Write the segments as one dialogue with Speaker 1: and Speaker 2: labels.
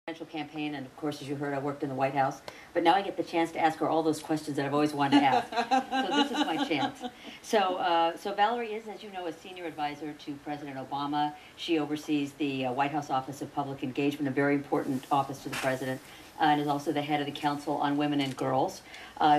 Speaker 1: presidential campaign, and of course, as you heard, I worked in the White House. But now I get the chance to ask her all those questions that I've always wanted to ask. So this is my chance. So Valerie is, as you know, a senior advisor to President Obama. She oversees the White House Office of Public Engagement, a very important office to the president, and is also the head of the Council on Women and Girls.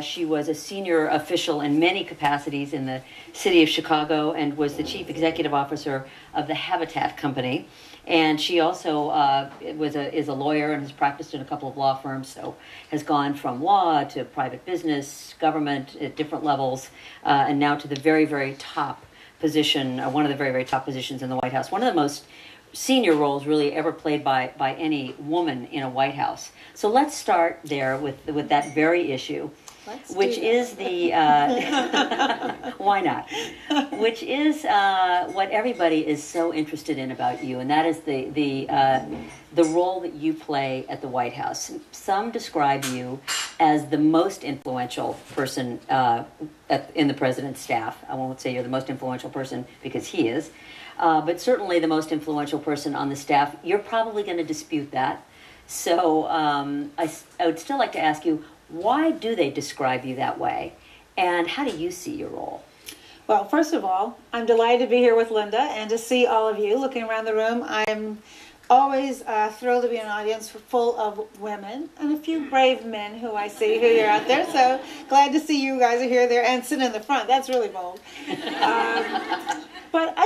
Speaker 1: She was a senior official in many capacities in the city of Chicago and was the chief executive officer of the Habitat Company. And she also is a lawyer and has practiced in a couple of law firms, so has gone from law to private business, government at different levels, and now to the very, very top position, one of the very, very top positions in the White House. One of the most senior roles really ever played by any woman in a White House. So let's start there with that very issue. Which is the why not? Which is what everybody is so interested in about you, and that is the role that you play at the White House. Some describe you as the most influential person in the president's staff. I won't say you're the most influential person because he is, but certainly the most influential person on the staff. You're probably going to dispute that. So I would still like to ask you, why do they describe you that way? And how do you see your role?
Speaker 2: Well, first of all, I'm delighted to be here with Linda and to see all of you looking around the room. I'm always thrilled to be in an audience full of women and a few brave men who I see who are out there. So glad to see you guys are here, there, and sitting in the front. That's really bold. But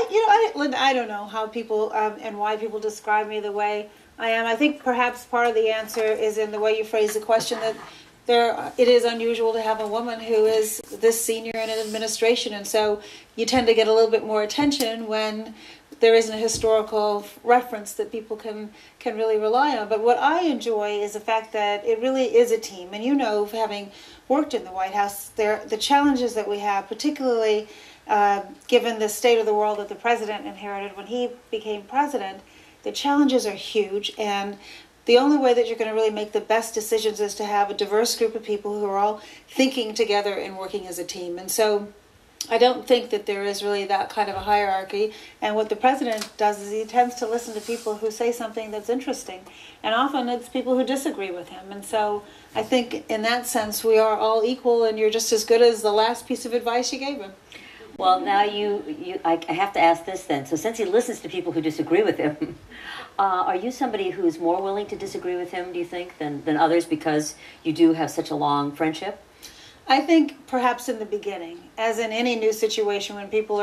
Speaker 2: Linda, I don't know how people and why people describe me the way I am. I think perhaps part of the answer is in the way you phrase the question, that it is unusual to have a woman who is this senior in an administration, and so you tend to get a little bit more attention when there isn't a historical reference that people can really rely on. But what I enjoy is the fact that it really is a team. And you know, having worked in the White House, the challenges that we have, particularly given the state of the world that the president inherited when he became president, the challenges are huge, and the only way that you're going to really make the best decisions is to have a diverse group of people who are all thinking together and working as a team. And so I don't think that there is really that kind of a hierarchy. And what the president does is he tends to listen to people who say something that's interesting. And often it's people who disagree with him. And so I think in that sense we are all equal, and you're just as good as the last piece of advice you gave him.
Speaker 1: Well, now I have to ask this then. So since he listens to people who disagree with him, are you somebody who's more willing to disagree with him, do you think, than others, because you do have such a long friendship?
Speaker 2: I think perhaps in the beginning, as in any new situation, when people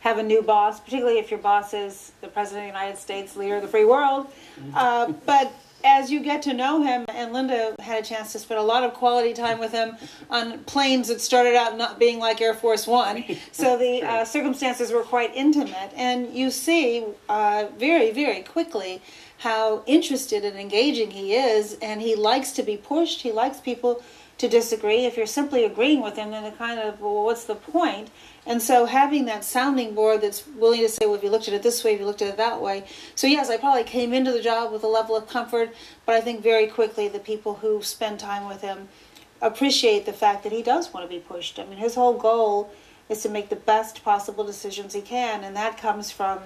Speaker 2: have a new boss, particularly if your boss is the President of the United States, leader of the free world. But as you get to know him, and Linda had a chance to spend a lot of quality time with him on planes that started out not being like Air Force One, so the circumstances were quite intimate, and you see very, very quickly how interested and engaging he is, and he likes to be pushed. He likes people to disagree. If you're simply agreeing with him, then it kind of, well, what's the point? And so having that sounding board that's willing to say, well, if you looked at it this way, if you looked at it that way. So yes, I probably came into the job with a level of comfort, but I think very quickly the people who spend time with him appreciate the fact that he does want to be pushed. I mean, his whole goal is to make the best possible decisions he can, and that comes from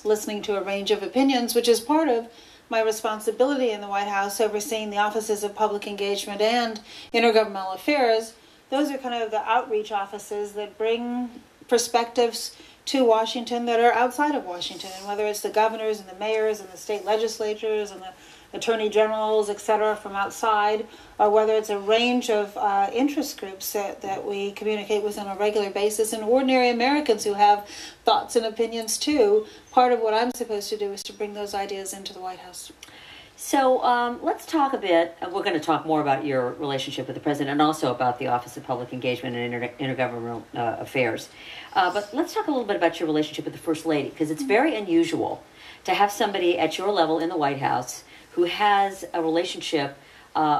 Speaker 2: listening to a range of opinions, which is part of my responsibility in the White House, overseeing the offices of public engagement and intergovernmental affairs. Those are kind of the outreach offices that bring perspectives to Washington that are outside of Washington. And whether it's the governors and the mayors and the state legislatures and the attorney generals, et cetera, from outside, or whether it's a range of interest groups that we communicate with on a regular basis, and ordinary Americans who have thoughts and opinions too. Part of what I'm supposed to do is to bring those ideas into the White House.
Speaker 1: So let's talk a bit. We're going to talk more about your relationship with the president and also about the Office of Public Engagement and Intergovernmental Affairs. But let's talk a little bit about your relationship with the First Lady, because it's very unusual to have somebody at your level in the White House who has a relationship,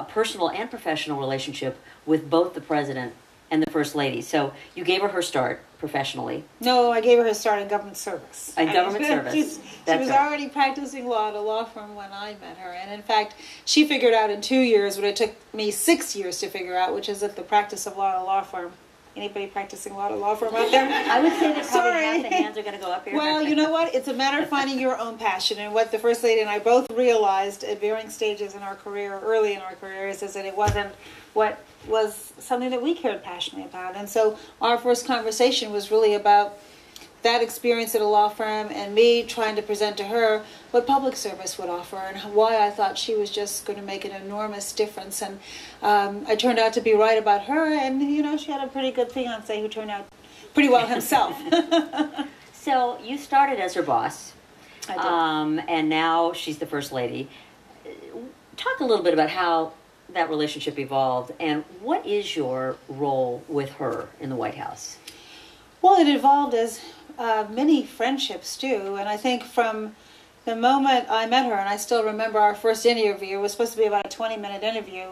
Speaker 1: personal and professional relationship, with both the president and the First Lady. So you gave her start professionally.
Speaker 2: No, I gave her a start in government service.
Speaker 1: In government service.
Speaker 2: She was already practicing law at a law firm when I met her. And in fact, she figured out in 2 years what it took me 6 years to figure out, which is that the practice of law at a law firm Anybody practicing law firm out there?
Speaker 1: I would say that probably
Speaker 2: Sorry.
Speaker 1: half the hands are going to go up here.
Speaker 2: Well, you know what? It's a matter of finding your own passion. And what the First Lady and I both realized at varying stages in our career, early in our careers, is that it wasn't what was something that we cared passionately about. And so our first conversation was really about that experience at a law firm and me trying to present to her what public service would offer and why I thought she was just going to make an enormous difference. And I turned out to be right about her, and you know, she had a pretty good fiance who turned out pretty well himself.
Speaker 1: So you started as her boss,
Speaker 2: I did.
Speaker 1: and now she's the First Lady. Talk a little bit about how that relationship evolved, and what is your role with her in the White House?
Speaker 2: Well, it evolved as many friendships do, and I think from the moment I met her, and I still remember our first interview, it was supposed to be about a 20-minute interview,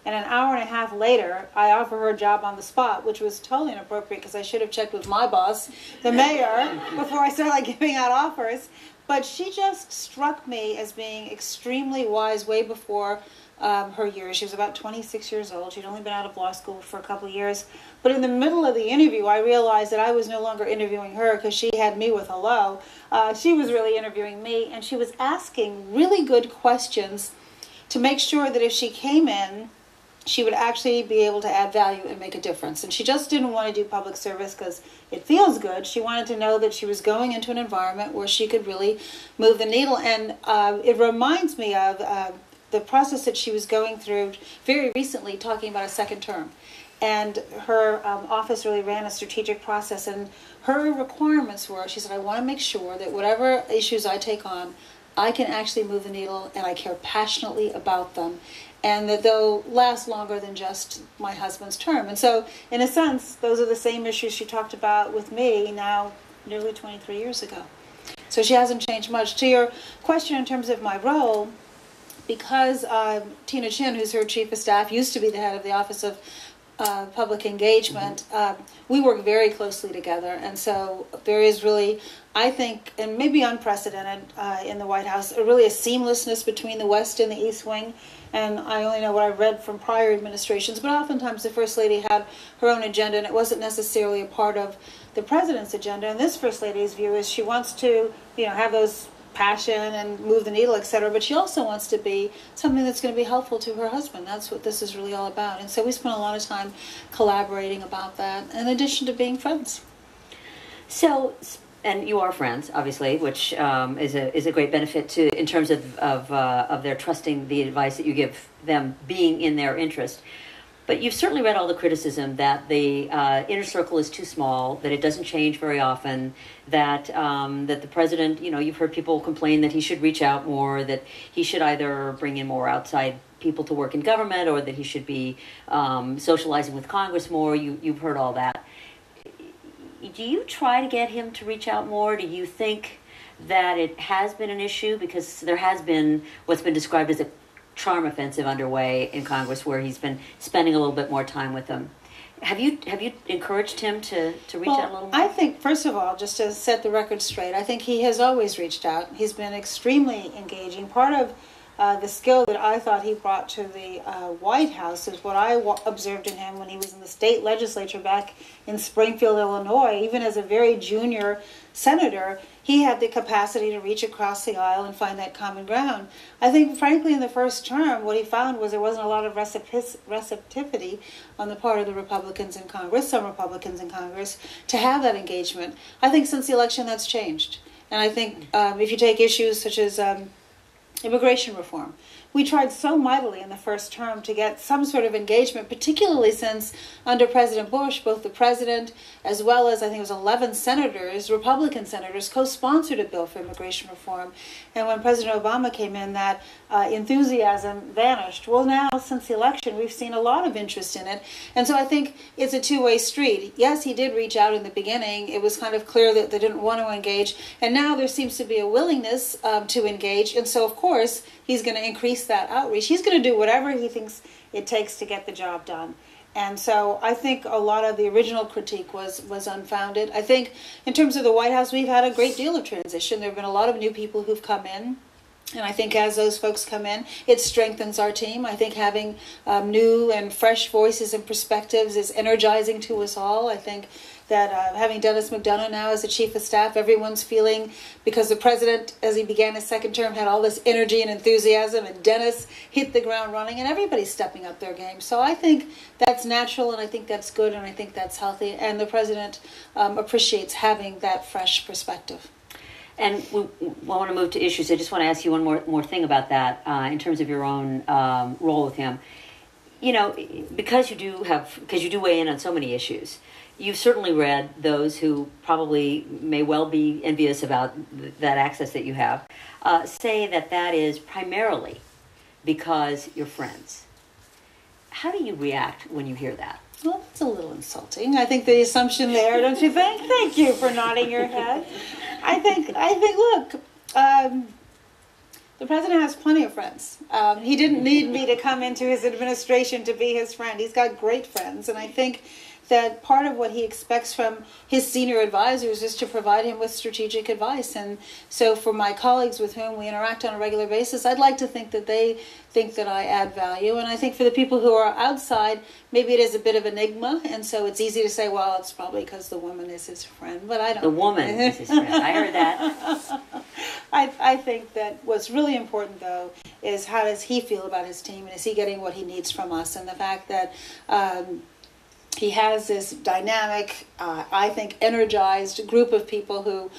Speaker 2: and an hour and a half later, I offered her a job on the spot, which was totally inappropriate because I should have checked with my boss, the mayor, before I started giving out offers. But she just struck me as being extremely wise way before her years. She was about 26 years old. She'd only been out of law school for a couple of years. But in the middle of the interview, I realized that I was no longer interviewing her because she had me with hello. She was really interviewing me, and she was asking really good questions to make sure that if she came in, she would actually be able to add value and make a difference. And she just didn't want to do public service because it feels good. She wanted to know that she was going into an environment where she could really move the needle. And it reminds me of the process that she was going through very recently, talking about a second term. And her office really ran a strategic process. And her requirements were, she said, I want to make sure that whatever issues I take on, I can actually move the needle and I care passionately about them. And that they'll last longer than just my husband's term. And so, in a sense, those are the same issues she talked about with me now nearly 23 years ago. So she hasn't changed much. To your question in terms of my role, because Tina Chin, who's her chief of staff, used to be the head of the Office of Public Engagement, we work very closely together. And so there is really, I think, and maybe unprecedented in the White House, really a seamlessness between the West and the East Wing. And I only know what I've read from prior administrations, but oftentimes the First Lady had her own agenda, and it wasn't necessarily a part of the President's agenda. And this First Lady's view is she wants to, have those passion and move the needle, etc., but she also wants to be something that's going to be helpful to her husband. That's what this is really all about. And so we spent a lot of time collaborating about that, in addition to being friends.
Speaker 1: So, and you are friends, obviously, which is a great benefit to in terms of their trusting the advice that you give them being in their interest. But you've certainly read all the criticism that the inner circle is too small, that it doesn't change very often, that that the president, you've heard people complain that he should reach out more, that he should either bring in more outside people to work in government, or that he should be socializing with Congress more. You've heard all that. Do you try to get him to reach out more? Do you think that it has been an issue? Because there has been what's been described as a charm offensive underway in Congress, where he's been spending a little bit more time with them. Have you encouraged him to reach out a little more?
Speaker 2: I think, first of all, just to set the record straight, I think he has always reached out. He's been extremely engaging. Part of the skill that I thought he brought to the White House is what I observed in him when he was in the state legislature back in Springfield, Illinois. Even as a very junior senator, he had the capacity to reach across the aisle and find that common ground. I think, frankly, in the first term, what he found was there wasn't a lot of receptivity on the part of the Republicans in Congress, some Republicans in Congress, to have that engagement. I think since the election that's changed. And I think if you take issues such as immigration reform, we tried so mightily in the first term to get some sort of engagement, particularly since under President Bush, both the president as well as I think it was 11 senators, Republican senators, co-sponsored a bill for immigration reform. And when President Obama came in, that enthusiasm vanished. Well, now, since the election, we've seen a lot of interest in it. And so I think it's a two-way street. Yes, he did reach out in the beginning. It was kind of clear that they didn't want to engage. And now there seems to be a willingness to engage. And so, of course, he's going to increase that outreach. He's going to do whatever he thinks it takes to get the job done. And so I think a lot of the original critique was unfounded. I think in terms of the White House, we've had a great deal of transition. There have been a lot of new people who've come in. And I think as those folks come in, it strengthens our team. I think having new and fresh voices and perspectives is energizing to us all. I think that having Dennis McDonough now as the chief of staff, everyone's feeling, because the president, as he began his second term, had all this energy and enthusiasm, and Dennis hit the ground running, and everybody's stepping up their game. So I think that's natural, and I think that's good, and I think that's healthy. And the president appreciates having that fresh perspective.
Speaker 1: And we want to move to issues. I just want to ask you one more thing about that in terms of your own role with him. You know, because you do weigh in on so many issues. You've certainly read those who probably may well be envious about that access that you have, say that is primarily because you're friends. How do you react when you hear that?
Speaker 2: Well, it's a little insulting. I think the assumption there, don't you think? Thank you for nodding your head. I think. Look, the president has plenty of friends. He didn't need me to come into his administration to be his friend. He's got great friends, and I think that part of what he expects from his senior advisors is to provide him with strategic advice. And so for my colleagues with whom we interact on a regular basis, I'd like to think that they think that I add value. And I think for the people who are outside, maybe it is a bit of enigma. And so it's easy to say, well, it's probably because the woman is his friend. But I don't.
Speaker 1: The woman is his friend. I heard that.
Speaker 2: I think that what's really important, though, is how does he feel about his team? And is he getting what he needs from us? And the fact that he has this dynamic, I think, energized group of people who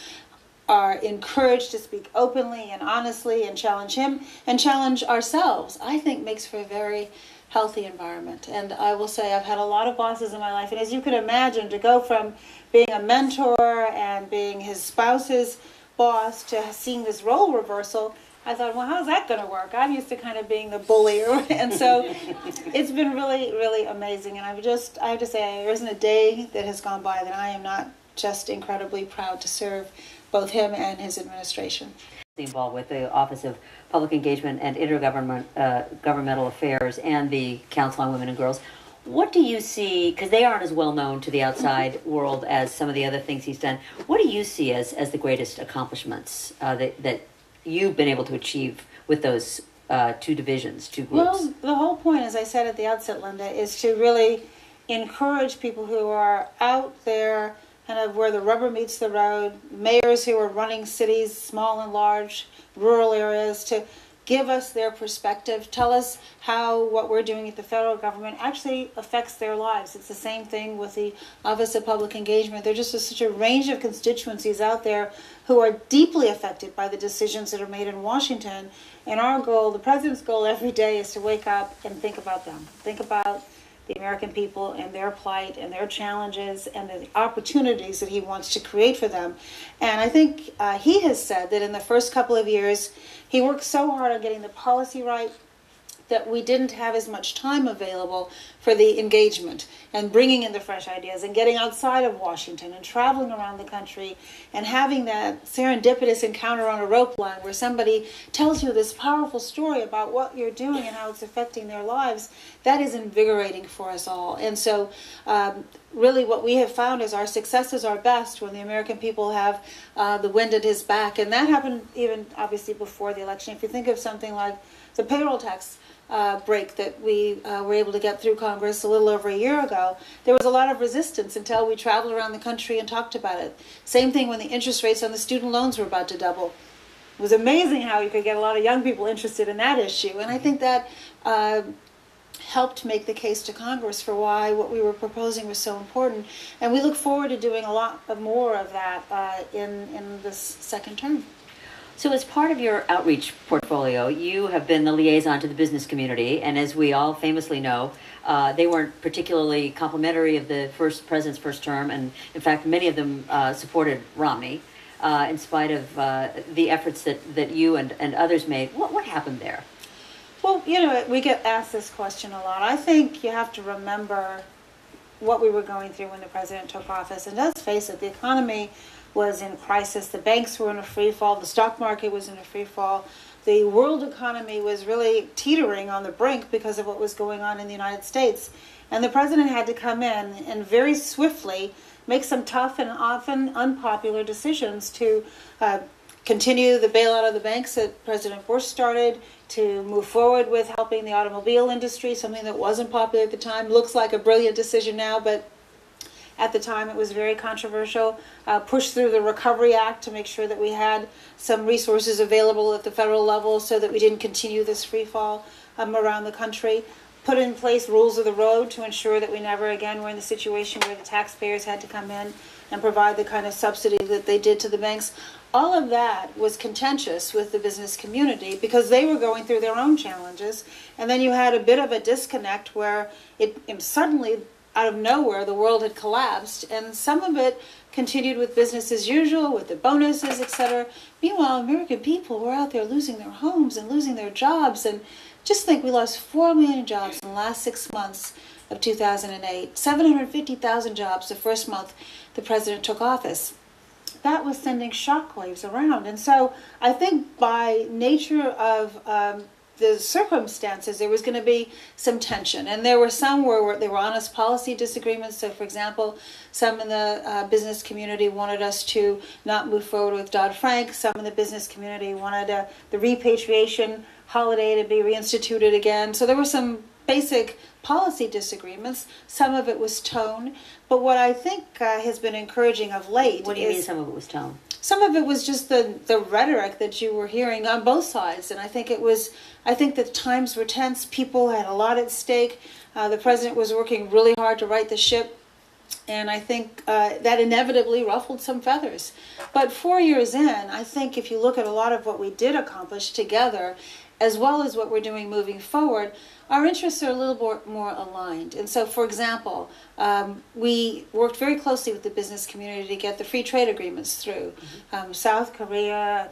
Speaker 2: are encouraged to speak openly and honestly and challenge him and challenge ourselves, I think makes for a very healthy environment. And I will say I've had a lot of bosses in my life, and as you can imagine, to go from being a mentor and being his spouse's boss to seeing this role reversal, I thought, well, how's that going to work? I'm used to kind of being the bully. And so it's been really, really amazing. And I have to say, there isn't a day that has gone by that I am not just incredibly proud to serve both him and his administration.
Speaker 1: Involved with the Office of Public Engagement and Intergovernmental Affairs and the Council on Women and Girls. What do you see, because they aren't as well known to the outside world as some of the other things he's done, what do you see as the greatest accomplishments that you've been able to achieve with those two divisions, two groups?
Speaker 2: Well, the whole point, as I said at the outset, Linda, is to really encourage people who are out there kind of where the rubber meets the road, mayors who are running cities, small and large, rural areas, to give us their perspective, tell us how what we're doing at the federal government actually affects their lives. It's the same thing with the Office of Public Engagement. There's just such a range of constituencies out there who are deeply affected by the decisions that are made in Washington. And our goal, the president's goal every day, is to wake up and think about them. Think about the American people and their plight and their challenges and the opportunities that he wants to create for them. And I think he has said that in the first couple of years, he worked so hard on getting the policy right that we didn't have as much time available for the engagement and bringing in the fresh ideas and getting outside of Washington and traveling around the country and having that serendipitous encounter on a rope line where somebody tells you this powerful story about what you're doing and how it's affecting their lives. That is invigorating for us all. And so really what we have found is our successes are best when the American people have the wind at his back. And that happened even obviously before the election. If you think of something like the payroll tax break that we were able to get through Congress a little over a year ago, there was a lot of resistance until we traveled around the country and talked about it. Same thing when the interest rates on the student loans were about to double. It was amazing how you could get a lot of young people interested in that issue. And I think that helped make the case to Congress for why what we were proposing was so important. And we look forward to doing a lot more of that in this second term.
Speaker 1: So as part of your outreach portfolio, you have been the liaison to the business community, and as we all famously know, they weren't particularly complimentary of the president's first term, and in fact, many of them supported Romney, in spite of the efforts that you and others made. What happened there?
Speaker 2: Well, you know, we get asked this question a lot. I think you have to remember what we were going through when the president took office, and let's face it, the economy was in crisis. The banks were in a free fall. The stock market was in a free fall. The world economy was really teetering on the brink because of what was going on in the United States. And the president had to come in and very swiftly make some tough and often unpopular decisions to continue the bailout of the banks that President Bush started, to move forward with helping the automobile industry, something that wasn't popular at the time. Looks like a brilliant decision now, but at the time it was very controversial. Push through the Recovery Act to make sure that we had some resources available at the federal level so that we didn't continue this free fall around the country. Put in place rules of the road to ensure that we never again were in the situation where the taxpayers had to come in and provide the kind of subsidy that they did to the banks. All of that was contentious with the business community because they were going through their own challenges. And then you had a bit of a disconnect where it suddenly, out of nowhere, the world had collapsed. And some of it continued with business as usual, with the bonuses, etc. Meanwhile, American people were out there losing their homes and losing their jobs. And just think, we lost 4 million jobs in the last 6 months of 2008, 750,000 jobs the first month the president took office. That was sending shockwaves around. And so I think by nature of the circumstances, there was going to be some tension. And there were some where there were honest policy disagreements. So, for example, some in the business community wanted us to not move forward with Dodd-Frank. Some in the business community wanted the repatriation holiday to be reinstituted again. So there were some basic policy disagreements. Some of it was tone. But what I think has been encouraging of late
Speaker 1: What do you mean some of it was tone?
Speaker 2: Some of it was just the rhetoric that you were hearing on both sides. And I think the times were tense. People had a lot at stake. The president was working really hard to right the ship. And I think that inevitably ruffled some feathers. But 4 years in, I think if you look at a lot of what we did accomplish together, as well as what we're doing moving forward, our interests are a little more aligned. And so, for example, we worked very closely with the business community to get the free trade agreements through. South Korea,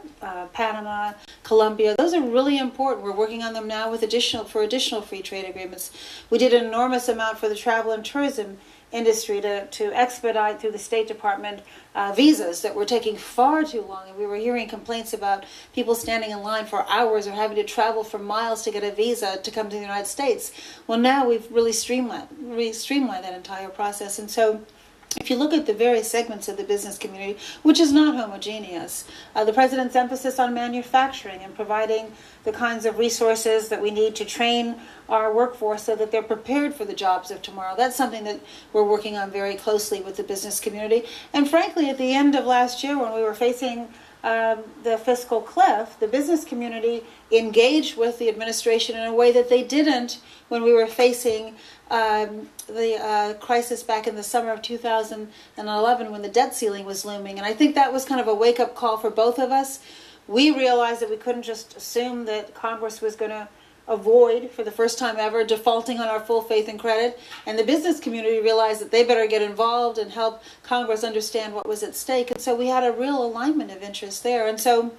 Speaker 2: Panama, Colombia, those are really important. We're working on them now with additional free trade agreements. We did an enormous amount for the travel and tourism industry to expedite through the State Department visas that were taking far too long. And we were hearing complaints about people standing in line for hours or having to travel for miles to get a visa to come to the United States. Well, now we've really streamlined that entire process. And so if you look at the various segments of the business community, which is not homogeneous, the president's emphasis on manufacturing and providing the kinds of resources that we need to train our workforce so that they're prepared for the jobs of tomorrow. That's something that we're working on very closely with the business community. And frankly, at the end of last year, when we were facing the fiscal cliff, the business community engaged with the administration in a way that they didn't when we were facing the crisis back in the summer of 2011 when the debt ceiling was looming. And I think that was kind of a wake-up call for both of us. We realized that we couldn't just assume that Congress was going to avoid, for the first time ever, defaulting on our full faith and credit. And the business community realized that they better get involved and help Congress understand what was at stake. And so we had a real alignment of interest there. And so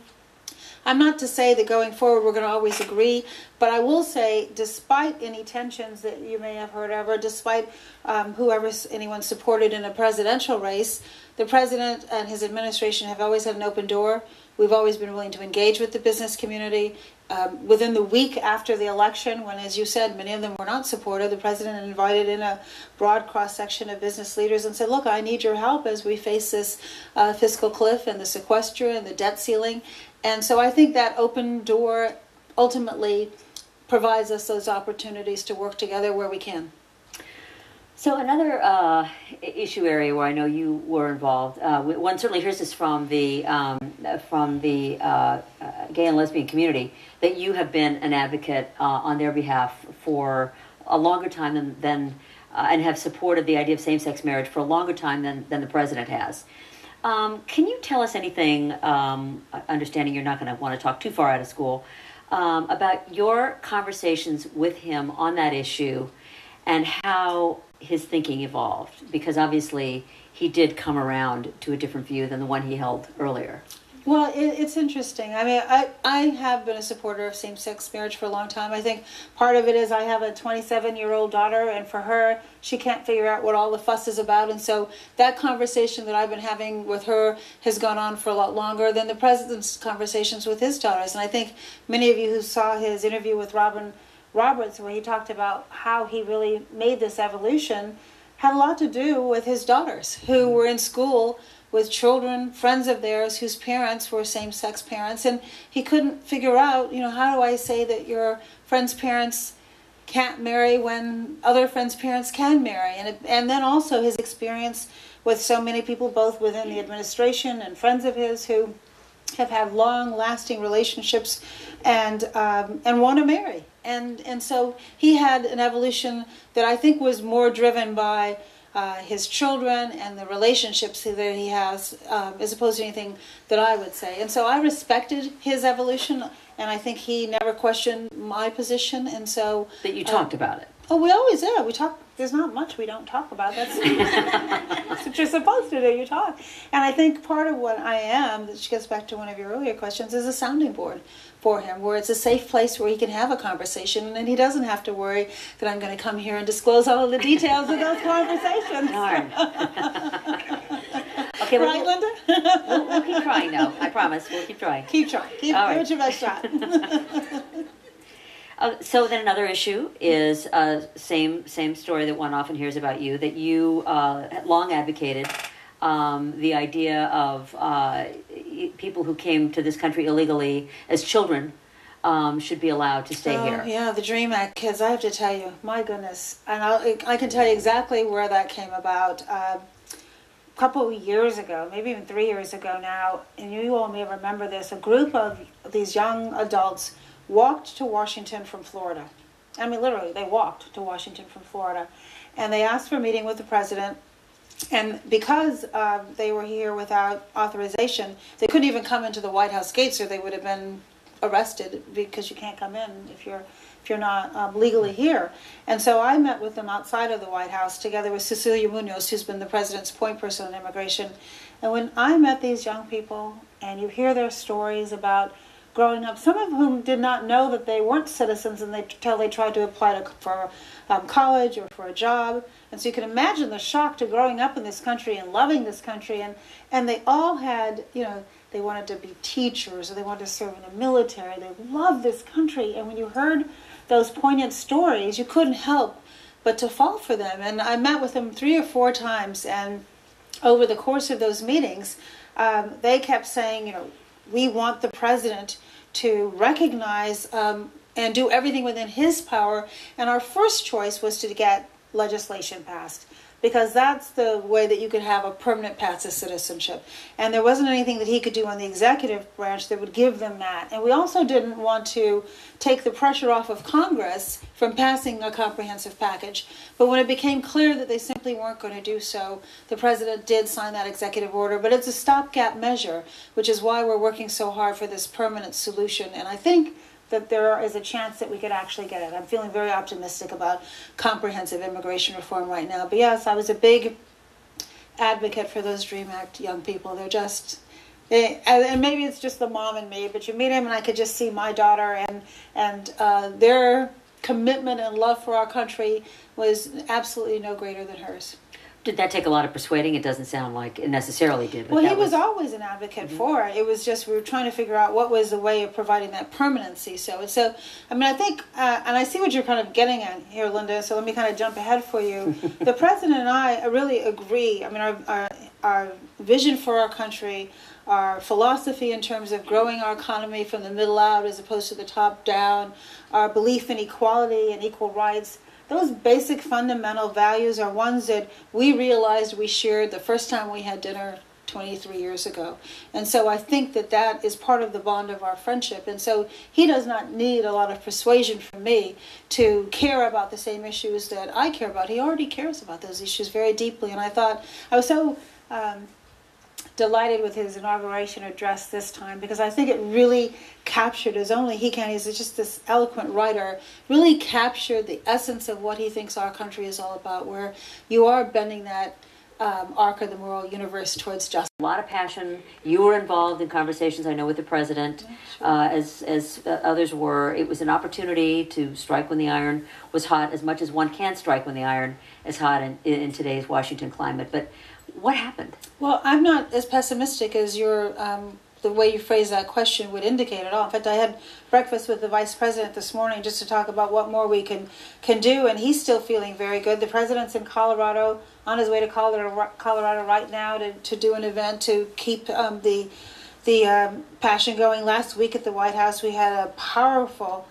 Speaker 2: I'm not to say that going forward we're going to always agree, but I will say, despite any tensions that you may have heard of, or despite anyone supported in a presidential race, the president and his administration have always had an open door. We've always been willing to engage with the business community. Within the week after the election, when, as you said, many of them were not supportive, the president invited in a broad cross-section of business leaders and said, look, I need your help as we face this fiscal cliff and the sequester and the debt ceiling. And so I think that open door ultimately provides us those opportunities to work together where we can.
Speaker 1: So another issue area where I know you were involved, one certainly hears this from the gay and lesbian community, that you have been an advocate on their behalf for a longer time than and have supported the idea of same-sex marriage for a longer time than the president has. Can you tell us anything, understanding you're not going to want to talk too far out of school, about your conversations with him on that issue and how his thinking evolved? Because obviously he did come around to a different view than the one he held earlier.
Speaker 2: Well, it's interesting. I mean, I have been a supporter of same-sex marriage for a long time. I think part of it is I have a 27-year-old daughter, and for her, she can't figure out what all the fuss is about. And so that conversation that I've been having with her has gone on for a lot longer than the president's conversations with his daughters. And I think many of you who saw his interview with Robin Roberts, where he talked about how he really made this evolution, had a lot to do with his daughters, who were in school with children, friends of theirs, whose parents were same-sex parents, and he couldn't figure out, how do I say that your friend's parents can't marry when other friends' parents can marry? And then also his experience with so many people, both within the administration and friends of his, who have had long-lasting relationships and want to marry. And so he had an evolution that I think was more driven by his children and the relationships that he has, as opposed to anything that I would say. And so I respected his evolution, and I think he never questioned my position. And so
Speaker 1: that you talked about it.
Speaker 2: Oh, we always do. We talk. There's not much we don't talk about. That's what you're supposed to do. You talk. And I think part of what I am, which gets back to one of your earlier questions, is a sounding board for him, where it's a safe place where he can have a conversation, and he doesn't have to worry that I'm going to come here and disclose all of the details of those conversations.
Speaker 1: Darn. Okay,
Speaker 2: right, Linda?
Speaker 1: We'll keep trying now. I promise. We'll keep trying.
Speaker 2: Keep trying. Give it your best shot.
Speaker 1: So then another issue is same story that one often hears about you, that you long advocated the idea of people who came to this country illegally as children should be allowed to stay here.
Speaker 2: Yeah, the DREAM Act kids, I have to tell you, my goodness. And I can tell you exactly where that came about. A couple of years ago, maybe even 3 years ago now, and you all may remember this, a group of these young adults walked to Washington from Florida. I mean, literally, they walked to Washington from Florida. And they asked for a meeting with the president. And because they were here without authorization, they couldn't even come into the White House gates, or they would have been arrested, because you can't come in if you're not legally here. And so I met with them outside of the White House, together with Cecilia Munoz, who's been the president's point person on immigration. And when I met these young people, and you hear their stories about growing up, some of whom did not know that they weren't citizens until they tried to apply for college or for a job. And so you can imagine the shock to growing up in this country and loving this country. And they all had, they wanted to be teachers, or they wanted to serve in the military. They loved this country. And when you heard those poignant stories, you couldn't help but to fall for them. And I met with them 3 or 4 times. And over the course of those meetings, they kept saying, we want the president to recognize and do everything within his power. And our first choice was to get legislation passed, because that's the way that you could have a permanent path to citizenship. And there wasn't anything that he could do on the executive branch that would give them that. And we also didn't want to take the pressure off of Congress from passing a comprehensive package. But when it became clear that they simply weren't going to do so, the president did sign that executive order. But it's a stopgap measure, which is why we're working so hard for this permanent solution. And I think that there is a chance that we could actually get it. I'm feeling very optimistic about comprehensive immigration reform right now. But yes, I was a big advocate for those DREAM Act young people. They're just, and maybe it's just the mom in me, but you meet him and I could just see my daughter, and their commitment and love for our country was absolutely no greater than hers.
Speaker 1: Did that take a lot of persuading? It doesn't sound like it necessarily did. But
Speaker 2: well, he was always an advocate for it. It was just we were trying to figure out what was the way of providing that permanency. So, I mean, I think, and I see what you're kind of getting at here, Linda, so let me kind of jump ahead for you. The president and I really agree. I mean, our vision for our country, our philosophy in terms of growing our economy from the middle out as opposed to the top down, our belief in equality and equal rights, those basic fundamental values are ones that we realized we shared the first time we had dinner 23 years ago. And so I think that that is part of the bond of our friendship. And so he does not need a lot of persuasion from me to care about the same issues that I care about. He already cares about those issues very deeply. And I thought, I was so delighted with his inauguration address this time, because I think it really captured, as only he can, he's just this eloquent writer, really captured the essence of what he thinks our country is all about, where you are bending that arc of the moral universe towards justice.
Speaker 1: A lot of passion. You were involved in conversations, I know, with the president, as others were. It was an opportunity to strike when the iron was hot, as much as one can strike when the iron is hot in today's Washington climate. But what happened?
Speaker 2: Well, I'm not as pessimistic as your the way you phrase that question would indicate at all. In fact, I had breakfast with the Vice President this morning just to talk about what more we can do, and he's still feeling very good. The President's in Colorado, on his way to Colorado right now to do an event to keep the passion going. Last week at the White House, we had a powerful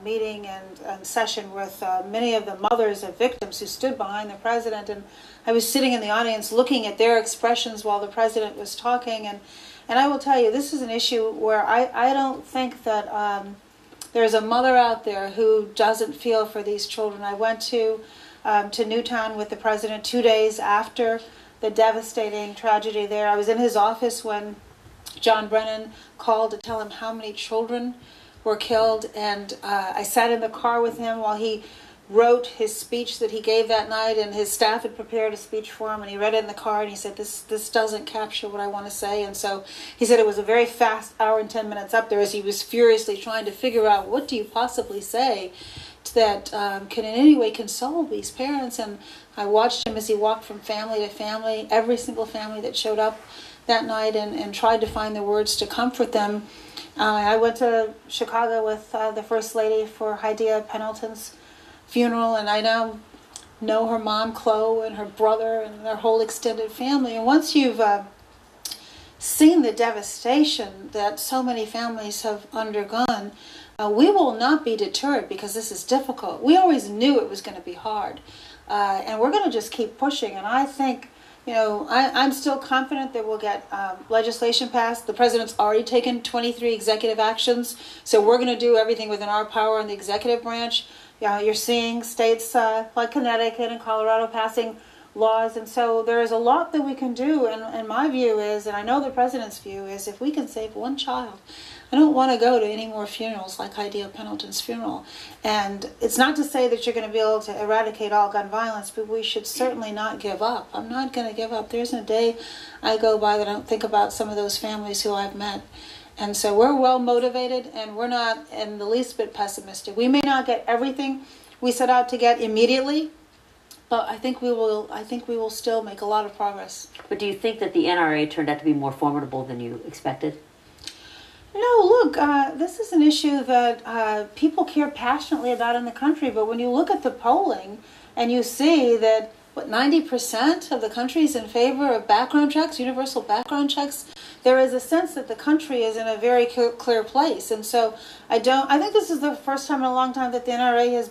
Speaker 2: meeting and session with many of the mothers of victims who stood behind the president, and I was sitting in the audience looking at their expressions while the president was talking, and I will tell you, this is an issue where I don't think that there's a mother out there who doesn't feel for these children. I went to Newtown with the president 2 days after the devastating tragedy there. I was in his office when John Brennan called to tell him how many children were killed, and I sat in the car with him while he wrote his speech that he gave that night, and his staff had prepared a speech for him, and he read it in the car, and he said, this doesn't capture what I want to say. And so he said it was a very fast hour and 10 minutes up there as he was furiously trying to figure out, what do you possibly say that can in any way console these parents? And I watched him as he walked from family to family, every single family that showed up that night, and tried to find the words to comfort them. I went to Chicago with the First Lady for Hydea Pendleton's funeral, and I now know her mom, Chloe, and her brother, and their whole extended family. And once you've seen the devastation that so many families have undergone, we will not be deterred because this is difficult. We always knew it was going to be hard, and we're going to just keep pushing. And I think, I'm still confident that we'll get legislation passed. The president's already taken 23 executive actions, so we're going to do everything within our power in the executive branch. You're seeing states like Connecticut and Colorado passing laws, and so there is a lot that we can do. And my view is, and I know the president's view is, if we can save one child, I don't want to go to any more funerals like Hydea Pendleton's funeral. And it's not to say that you're going to be able to eradicate all gun violence, but we should certainly not give up. I'm not going to give up. There isn't a day I go by that I don't think about some of those families who I've met. And so we're well motivated, and we're not in the least bit pessimistic. We may not get everything we set out to get immediately, but I think we will still make a lot of progress.
Speaker 1: But do you think that the NRA turned out to be more formidable than you expected?
Speaker 2: No, look, this is an issue that people care passionately about in the country, but when you look at the polling and you see that 90% of the country is in favor of background checks, universal background checks, there is a sense that the country is in a very clear place. And so I think this is the first time in a long time that the NRA has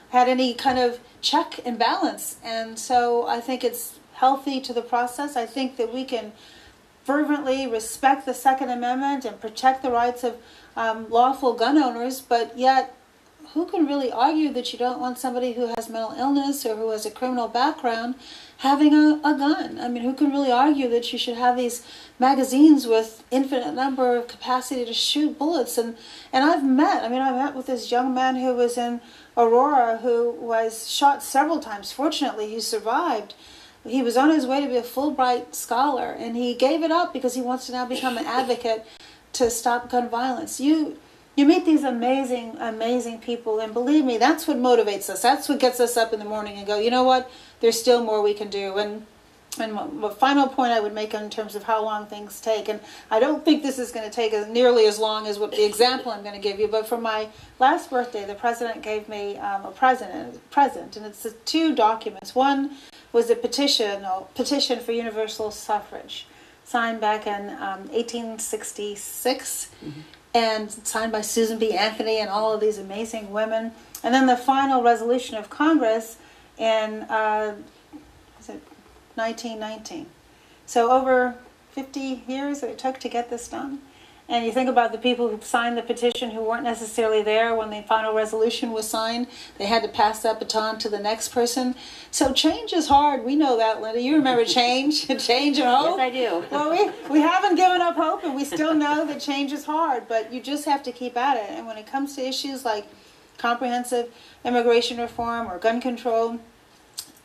Speaker 2: had any kind of check and balance. And so I think it's healthy to the process. I think that we can fervently respect the Second Amendment and protect the rights of lawful gun owners, but yet who can really argue that you don't want somebody who has mental illness or who has a criminal background having a gun? I mean, who can really argue that you should have these magazines with infinite number of capacity to shoot bullets? And I met with this young man who was in Aurora who was shot several times. Fortunately, he survived. He was on his way to be a Fulbright scholar, and he gave it up because he wants to now become an advocate to stop gun violence. You meet these amazing, amazing people, and believe me, that's what motivates us. That's what gets us up in the morning and go, you know what, there's still more we can do. And the final point I would make in terms of how long things take, and I don't think this is going to take nearly as long as what the example I'm going to give you, but for my last birthday, the president gave me a present, and it's two documents. One was a petition for universal suffrage, signed back in 1866, and signed by Susan B. Anthony and all of these amazing women. And then the final resolution of Congress in 1919. So over 50 years it took to get this done. And you think about the people who signed the petition who weren't necessarily there when the final resolution was signed. They had to pass that baton to the next person. So change is hard. We know that, Linda. You remember change, change and hope?
Speaker 1: Yes, I do.
Speaker 2: Well, we haven't given up hope, and we still know that change is hard, but you just have to keep at it. And when it comes to issues like comprehensive immigration reform or gun control,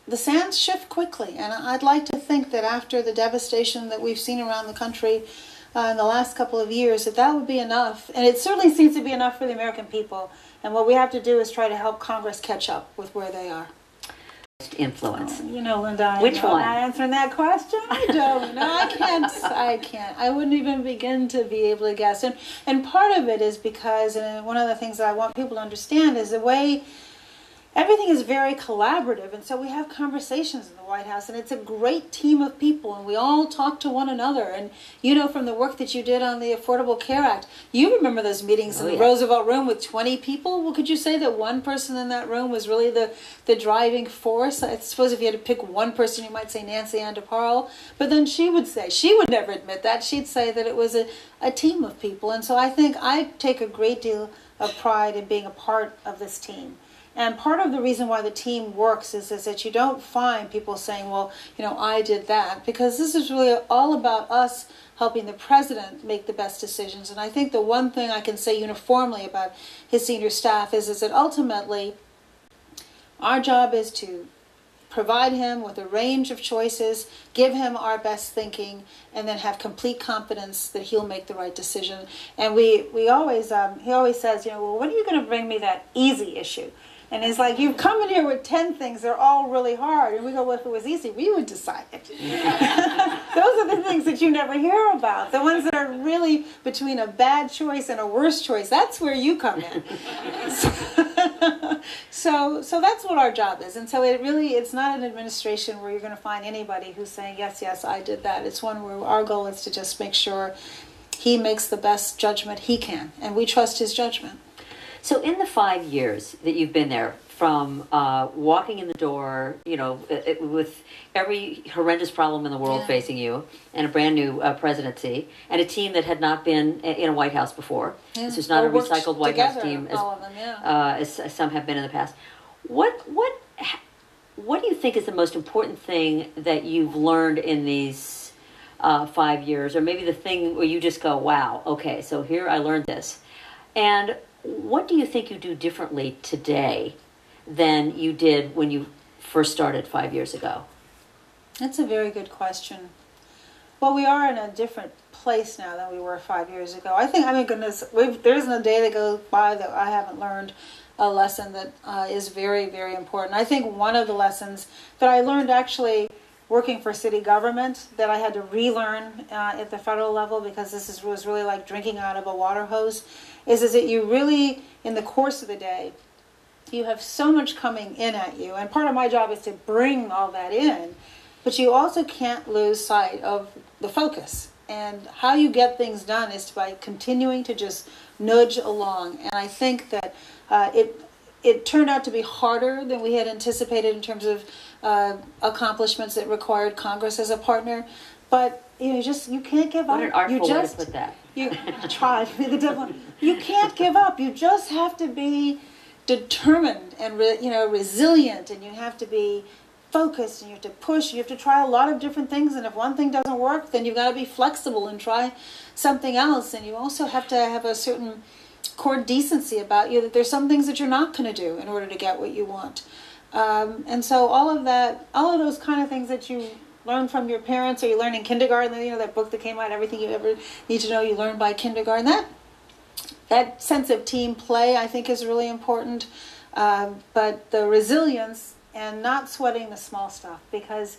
Speaker 2: the sands shift quickly. And I'd like to think that after the devastation that we've seen around the country in the last couple of years, that would be enough. And it certainly seems to be enough for the American people. And what we have to do is try to help Congress catch up with where they are.
Speaker 1: most influence?
Speaker 2: You know, Linda,
Speaker 1: Which one?
Speaker 2: Not answering that question. I don't know. I can't. I wouldn't even begin to be able to guess. And part of it is because, and one of the things that I want people to understand is the way everything is very collaborative, and so we have conversations in the White House, and it's a great team of people, and we all talk to one another. And you know, from the work that you did on the Affordable Care Act, you remember those meetings in the Roosevelt Room with 20 people. Well, could you say that one person in that room was really the driving force? I suppose if you had to pick one person, you might say Nancy Ann DeParle, but then she would never admit that. She'd say that it was a team of people. And so I think I take a great deal of pride in being a part of this team. And part of the reason why the team works is that you don't find people saying, well, you know, I did that, because this is really all about us helping the president make the best decisions. And I think the one thing I can say uniformly about his senior staff is that ultimately our job is to provide him with a range of choices, give him our best thinking, and then have complete confidence that he'll make the right decision. And we always, he always says, you know, well, when are you going to bring me that easy issue? And it's like, you've come in here with 10 things, they're all really hard. And we go, well, if it was easy, we would decide it. Those are the things that you never hear about. The ones that are really between a bad choice and a worse choice, that's where you come in. So that's what our job is. And so it's not an administration where you're going to find anybody who's saying, yes, yes, I did that. It's one where our goal is to just make sure he makes the best judgment he can. And we trust his judgment.
Speaker 1: So in the 5 years that you've been there, from walking in the door, you know, with every horrendous problem in the world facing you, and a brand new presidency, and a team that had not been in a White House before. This is not a recycled White House team, as some have been in the past. What do you think is the most important thing that you've learned in these 5 years, or maybe the thing where you just go, wow, okay, so here I learned this? And what do you think you do differently today than you did when you first started 5 years ago?
Speaker 2: That's a very good question. Well, we are in a different place now than we were 5 years ago. I think, I mean, goodness, there isn't a day that goes by that I haven't learned a lesson that is very, very important. I think one of the lessons that I learned actually working for city government that I had to relearn at the federal level, because was really like drinking out of a water hose, is that you really, in the course of the day, you have so much coming in at you. And part of my job is to bring all that in, but you also can't lose sight of the focus. And how you get things done is by continuing to just nudge along. And I think that it turned out to be harder than we had anticipated in terms of accomplishments that required Congress as a partner. But you can't give up.
Speaker 1: What an artful way to put that.
Speaker 2: You try to be the devil. You can't give up. You just have to be determined and resilient, and you have to be focused, and you have to push. You have to try a lot of different things, and if one thing doesn't work, then you've got to be flexible and try something else. And you also have to have a certain core decency about you, that there's some things that you're not going to do in order to get what you want. And so all of those kind of things that you learn from your parents, or you learn in kindergarten, that book that came out, Everything You Ever Need to Know, you learn by kindergarten. That sense of team play, I think, is really important. But the resilience and not sweating the small stuff, because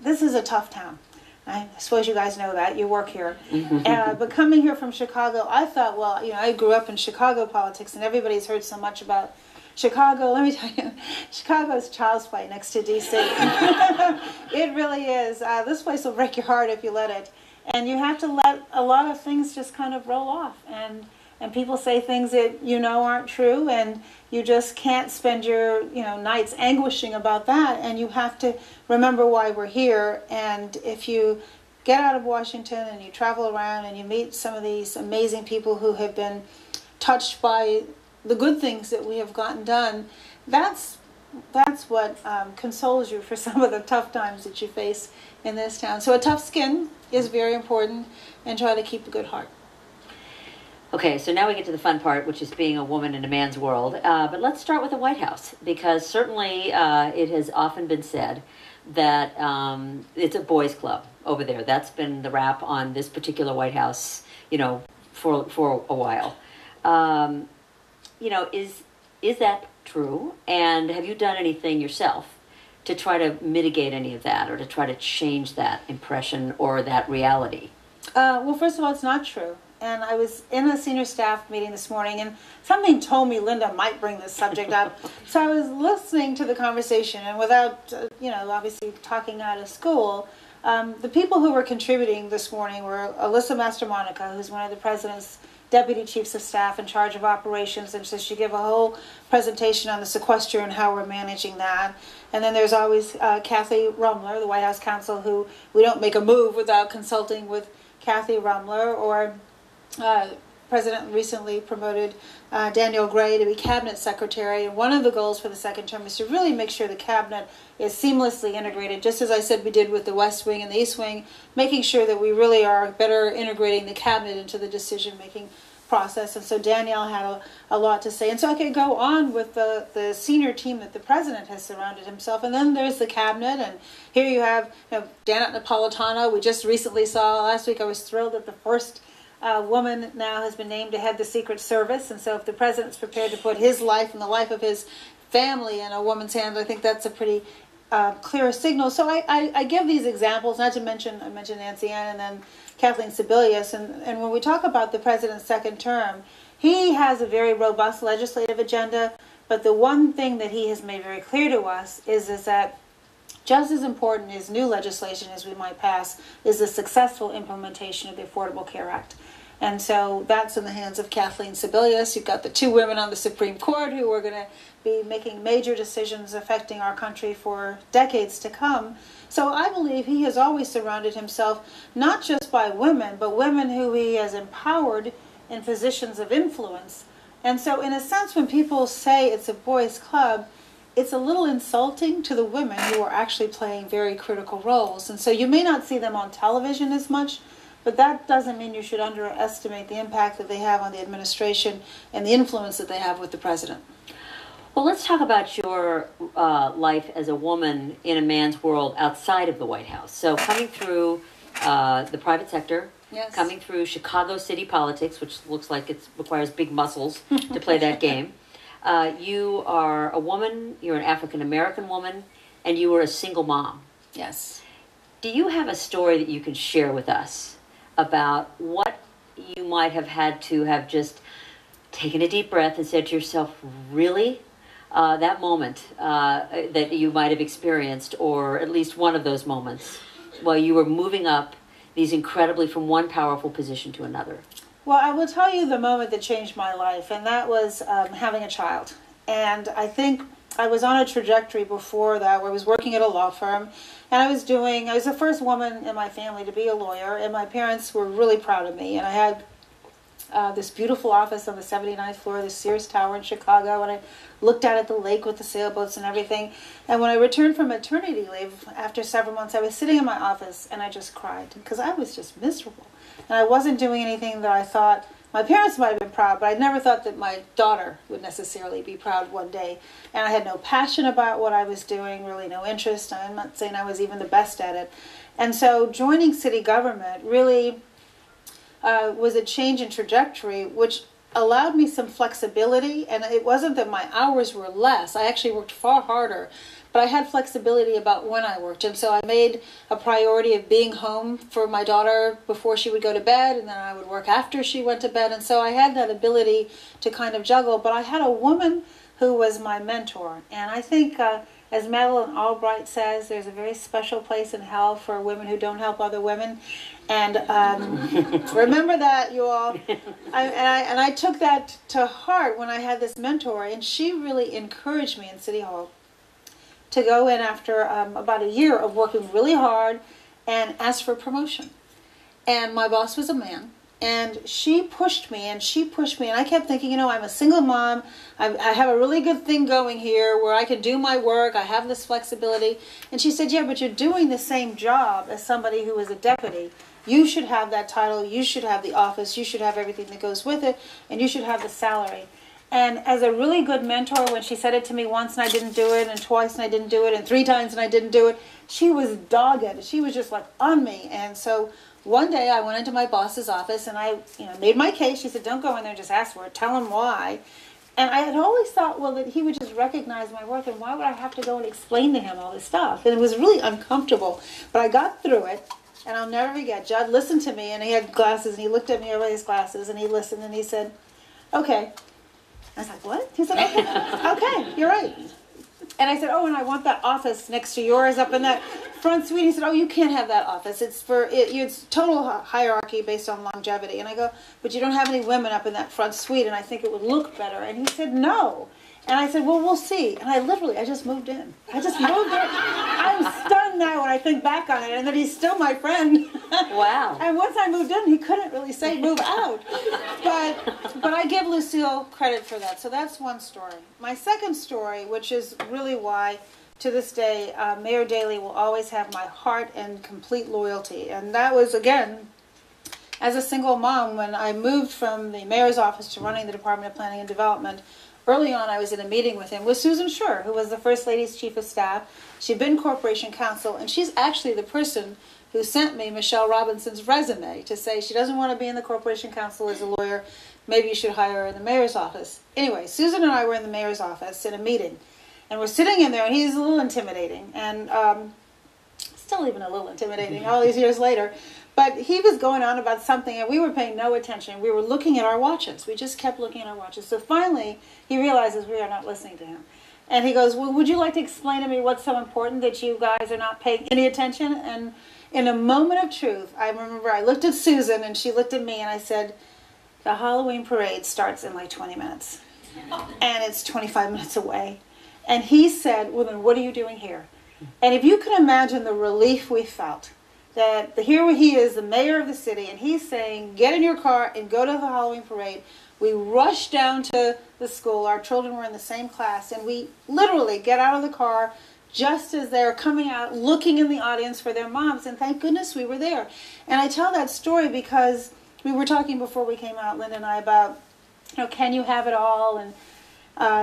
Speaker 2: this is a tough town. I suppose you guys know that. You work here. But coming here from Chicago, I thought, well, I grew up in Chicago politics, and everybody's heard so much about Chicago. Let me tell you, Chicago's child's play next to D.C. It really is. This place will break your heart if you let it. And you have to let a lot of things just kind of roll off. And people say things that aren't true, and you just can't spend your nights anguishing about that. And you have to remember why we're here. And if you get out of Washington and you travel around and you meet some of these amazing people who have been touched by the good things that we have gotten done, that's what consoles you for some of the tough times that you face in this town. So a tough skin is very important, and try to keep a good heart.
Speaker 1: Okay, so now we get to the fun part, which is being a woman in a man's world. But let's start with the White House, because certainly it has often been said that it's a boys' club over there. That's been the rap on this particular White House, for a while. Is that true? And have you done anything yourself to try to mitigate any of that or to try to change that impression or that reality?
Speaker 2: Well, first of all, it's not true. And I was in a senior staff meeting this morning, and something told me Linda might bring this subject up. So I was listening to the conversation, and without, obviously talking out of school, the people who were contributing this morning were Alyssa Mastermonica, who's one of the president's deputy chiefs of staff in charge of operations, and so she gave a whole presentation on the sequester and how we're managing that. And then there's always Kathy Rumler, the White House counsel, who we don't make a move without consulting with Kathy Rumler, or President recently promoted Daniel Gray to be cabinet secretary, and one of the goals for the second term is to really make sure the cabinet is seamlessly integrated, just as I said we did with the West Wing and the East Wing, making sure that we really are better integrating the cabinet into the decision-making process. And so Danielle had a lot to say. And so I could go on with the senior team that the president has surrounded himself. And then there's the cabinet, and here you have Janet Napolitano. We just recently saw, last week I was thrilled that the first woman now has been named to head the Secret Service. And so if the president's prepared to put his life and the life of his family in a woman's hands, I think that's a pretty clear signal. So I give these examples, not to mention, I mentioned Nancy Ann and then Kathleen Sebelius. And when we talk about the president's second term, he has a very robust legislative agenda. But the one thing that he has made very clear to us is that just as important as new legislation as we might pass is the successful implementation of the Affordable Care Act. And so that's in the hands of Kathleen Sebelius. You've got the two women on the Supreme Court who are going to be making major decisions affecting our country for decades to come. So I believe he has always surrounded himself not just by women, but women who he has empowered in positions of influence. And so in a sense, when people say it's a boys' club, it's a little insulting to the women who are actually playing very critical roles. And so you may not see them on television as much, but that doesn't mean you should underestimate the impact that they have on the administration and the influence that they have with the president.
Speaker 1: Well, let's talk about your life as a woman in a man's world outside of the White House. So coming through the private sector,
Speaker 2: yes,
Speaker 1: coming through Chicago city politics, which looks like it requires big muscles to play that game. You are a woman, you're an African-American woman, and you were a single mom.
Speaker 2: Yes.
Speaker 1: Do you have a story that you can share with us about what you might have had to have just taken a deep breath and said to yourself, really? That moment that you might have experienced, or at least one of those moments, while you were moving up these incredibly from one powerful position to another?
Speaker 2: Well, I will tell you the moment that changed my life, and that was having a child. And I think I was on a trajectory before that where I was working at a law firm, and I was the first woman in my family to be a lawyer, and my parents were really proud of me. And I had this beautiful office on the 79th floor of the Sears Tower in Chicago, and I looked out at the lake with the sailboats and everything. And when I returned from maternity leave, after several months, I was sitting in my office, and I just cried, because I was just miserable. And I wasn't doing anything that I thought my parents might have been proud, but I never thought that my daughter would necessarily be proud one day. And I had no passion about what I was doing, really no interest. I'm not saying I was even the best at it. And so joining city government really was a change in trajectory, which allowed me some flexibility. And it wasn't that my hours were less. I actually worked far harder. But I had flexibility about when I worked. And so I made a priority of being home for my daughter before she would go to bed, and then I would work after she went to bed. And so I had that ability to kind of juggle. But I had a woman who was my mentor. And I think, as Madeleine Albright says, there's a very special place in hell for women who don't help other women. And remember that, you all. I took that to heart when I had this mentor. And she really encouraged me in City Hall to go in after about a year of working really hard and ask for promotion. And my boss was a man, and she pushed me, and I kept thinking, I'm a single mom, I have a really good thing going here where I can do my work, I have this flexibility. And she said, yeah, but you're doing the same job as somebody who is a deputy. You should have that title, you should have the office, you should have everything that goes with it, and you should have the salary. And as a really good mentor, when she said it to me once and I didn't do it, and twice and I didn't do it, and 3 times and I didn't do it, she was dogged. She was just like on me. And so one day I went into my boss's office and I made my case. She said, don't go in there, just ask for it. Tell him why. And I had always thought, well, that he would just recognize my worth, and why would I have to go and explain to him all this stuff? And it was really uncomfortable. But I got through it, and I'll never forget. Judd listened to me, and he had glasses, and he looked at me over his glasses, and he listened, and he said, okay. I was like, what? He said, okay, okay, you're right. And I said, oh, and I want that office next to yours up in that front suite. He said, oh, you can't have that office. It's total hierarchy based on longevity. And I go, but you don't have any women up in that front suite, and I think it would look better. And he said, no. And I said, well, we'll see. And I just moved in. I just moved in. I'm stunned now when I think back on it, and that he's still my friend.
Speaker 1: Wow.
Speaker 2: And once I moved in, he couldn't really say move out. But I give Lucille credit for that. So that's one story. My second story, which is really why, to this day, Mayor Daley will always have my heart and complete loyalty. And that was, again, as a single mom, when I moved from the mayor's office to running the Department of Planning and Development. Early on, I was in a meeting with him with Susan Schur, who was the First Lady's Chief of Staff. She'd been Corporation Counsel, and she's actually the person who sent me Michelle Robinson's resume to say she doesn't want to be in the Corporation Counsel as a lawyer. Maybe you should hire her in the mayor's office. Anyway, Susan and I were in the mayor's office in a meeting, and we're sitting in there, and he's a little intimidating, and still even a little intimidating all these years later. But he was going on about something, and we were paying no attention. We were looking at our watches. We just kept looking at our watches. So finally, he realizes we are not listening to him. And he goes, well, would you like to explain to me what's so important that you guys are not paying any attention? And in a moment of truth, I remember I looked at Susan, and she looked at me, and I said, the Halloween parade starts in like 20 minutes. And it's 25 minutes away. And he said, well, then what are you doing here? And if you can imagine the relief we felt, that here he is, the mayor of the city, and he's saying, get in your car and go to the Halloween parade. We rushed down to the school. Our children were in the same class, and we literally get out of the car just as they're coming out, looking in the audience for their moms, and thank goodness we were there. And I tell that story because we were talking before we came out, Linda and I, about, can you have it all, and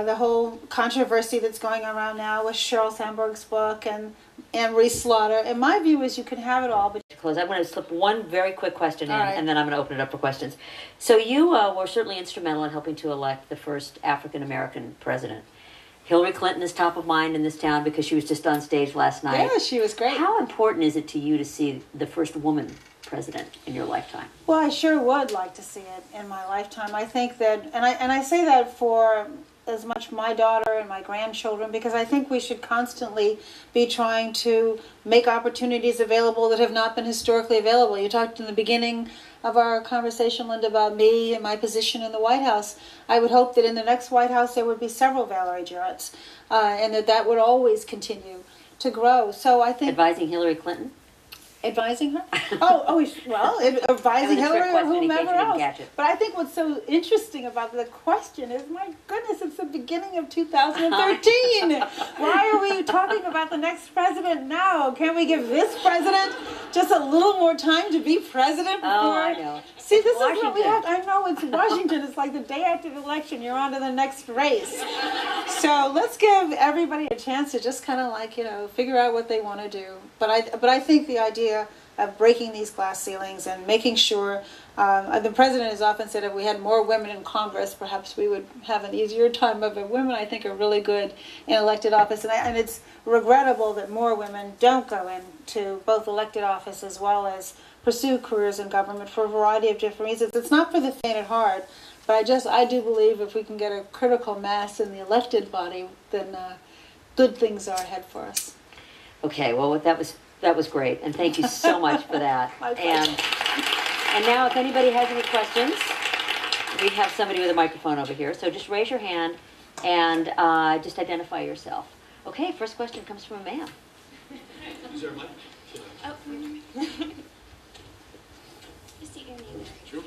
Speaker 2: the whole controversy that's going around now with Sheryl Sandberg's book and Anne-Marie Slaughter. And my view is you can have it all. But
Speaker 1: to close, I'm going to slip one very quick question in,
Speaker 2: right,
Speaker 1: and then I'm going to open it up for questions. So you were certainly instrumental in helping to elect the first African-American president. Hillary Clinton is top of mind in this town because she was just on stage last night.
Speaker 2: Yeah, she was great.
Speaker 1: How important is it to you to see the first woman president in your lifetime?
Speaker 2: Well, I sure would like to see it in my lifetime. I think that, and I say that for as much my daughter and my grandchildren, because I think we should constantly be trying to make opportunities available that have not been historically available. You talked in the beginning of our conversation, Linda, about me and my position in the White House. I would hope that in the next White House there would be several Valerie Jarretts, and that would always continue to grow. So I think
Speaker 1: advising Hillary Clinton.
Speaker 2: Advising her? Advising Hillary or whomever else. But I think what's so interesting about the question is, my goodness, it's the beginning of 2013. Why are we talking about the next president now? Can't we give this president just a little more time to be president before?
Speaker 1: Oh, I know.
Speaker 2: See, this is what we have. I know it's Washington. It's like the day after the election, you're on to the next race. So let's give everybody a chance to just kind of figure out what they want to do. But I think the idea of breaking these glass ceilings and making sure, the president has often said if we had more women in Congress, perhaps we would have an easier time of it. Women, I think, are really good in elected office, and it's regrettable that more women don't go into both elected office as well as pursue careers in government for a variety of different reasons. It's not for the faint at heart, but I do believe if we can get a critical mass in the elected body, then good things are ahead for us.
Speaker 1: Okay, well, that was great, and thank you so much for that.
Speaker 2: My pleasure.
Speaker 1: And now, if anybody has any questions, we have somebody with a microphone over here, so just raise your hand and just identify yourself. Okay, first question comes from a man.
Speaker 3: Is there a mic? Sure.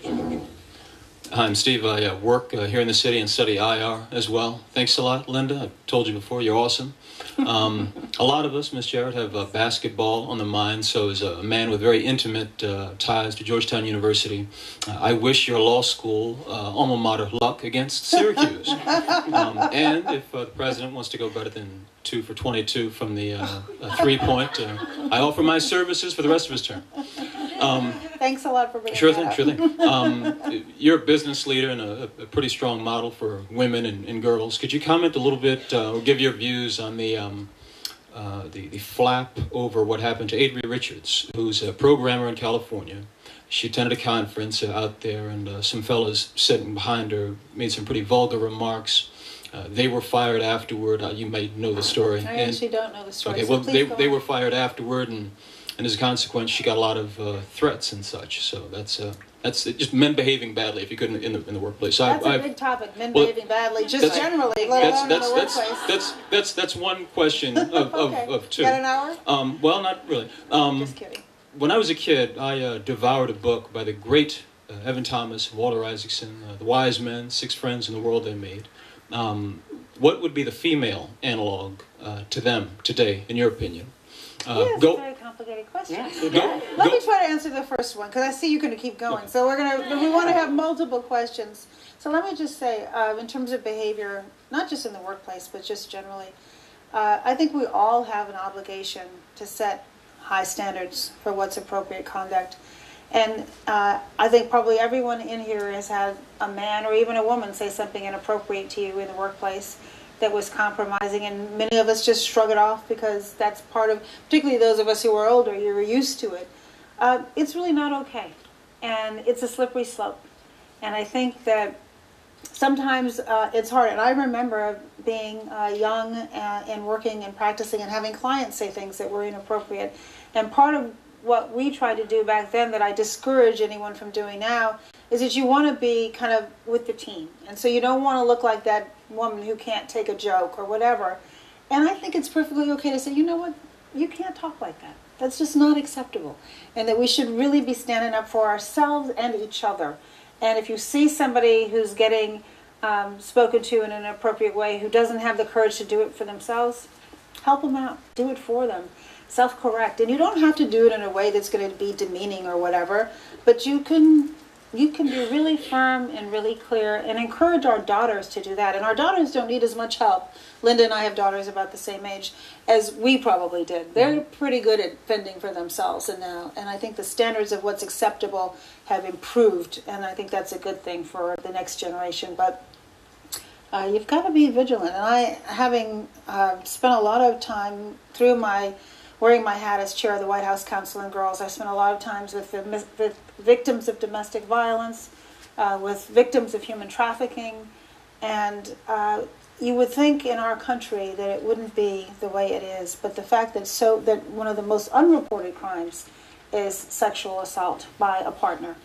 Speaker 3: Hi, I'm Steve. I work here in the city and study IR as well. Thanks a lot, Linda. I've told you before, you're awesome. A lot of us, Ms. Jarrett, have basketball on the mind, so as a man with very intimate ties to Georgetown University, I wish your law school alma mater luck against Syracuse. And if the president wants to go better than 2 for 22 from the 3-point, I offer my services for the rest of his term.
Speaker 2: Thanks a lot for bringing
Speaker 3: Sure
Speaker 2: that
Speaker 3: thing,
Speaker 2: up.
Speaker 3: sure thing. You're a business leader and a pretty strong model for women and girls. Could you comment a little bit, or give your views on the flap over what happened to Adria Richards, who's a programmer in California? She attended a conference out there, and some fellas sitting behind her made some pretty vulgar remarks. They were fired afterward. You may know the story.
Speaker 2: I actually don't know the story.
Speaker 3: Okay,
Speaker 2: so
Speaker 3: well,
Speaker 2: please go
Speaker 3: they
Speaker 2: on.
Speaker 3: were fired afterward, and as a consequence, she got a lot of threats and such. So that's just men behaving badly, if you could, in the workplace. So
Speaker 2: That's a big topic, men behaving badly, just generally, let alone in the workplace.
Speaker 3: That's one question of,
Speaker 2: Okay.
Speaker 3: of two.
Speaker 2: Got an hour?
Speaker 3: Well, not really.
Speaker 2: Just kidding.
Speaker 3: When I was a kid, I devoured a book by the great Evan Thomas, Walter Isaacson, The Wise Men, Six Friends in the World They Made. What would be the female analog to them today, in your opinion?
Speaker 2: That's a very complicated question.
Speaker 1: Yeah,
Speaker 2: Let me try to answer the first one, because I see you're going to keep going. So we want to have multiple questions. So let me just say, in terms of behavior, not just in the workplace, but just generally, I think we all have an obligation to set high standards for what's appropriate conduct. And I think probably everyone in here has had a man or even a woman say something inappropriate to you in the workplace that was compromising, and many of us just shrug it off because that's part of, particularly those of us who are older, you're used to it. It's really not okay, and it's a slippery slope. And I think that sometimes it's hard. And I remember being young and working and practicing and having clients say things that were inappropriate. And part of what we tried to do back then that I discourage anyone from doing now is that you want to be kind of with the team. And so you don't want to look like that woman who can't take a joke or whatever. And I think it's perfectly okay to say, you know what, you can't talk like that. That's just not acceptable. And that we should really be standing up for ourselves and each other. And if you see somebody who's getting spoken to in an appropriate way, who doesn't have the courage to do it for themselves, help them out. Do it for them. Self-correct. And you don't have to do it in a way that's going to be demeaning or whatever, but you can be really firm and really clear and encourage our daughters to do that. And our daughters don't need as much help. Linda and I have daughters about the same age as we probably did. They're pretty good at fending for themselves and I think the standards of what's acceptable have improved, and I think that's a good thing for the next generation. But you've got to be vigilant. And I, having spent a lot of time through my wearing my hat as chair of the White House Council on Girls, I spent a lot of times with the victims of domestic violence, with victims of human trafficking, and you would think in our country that it wouldn't be the way it is, but the fact that one of the most unreported crimes is sexual assault by a partner.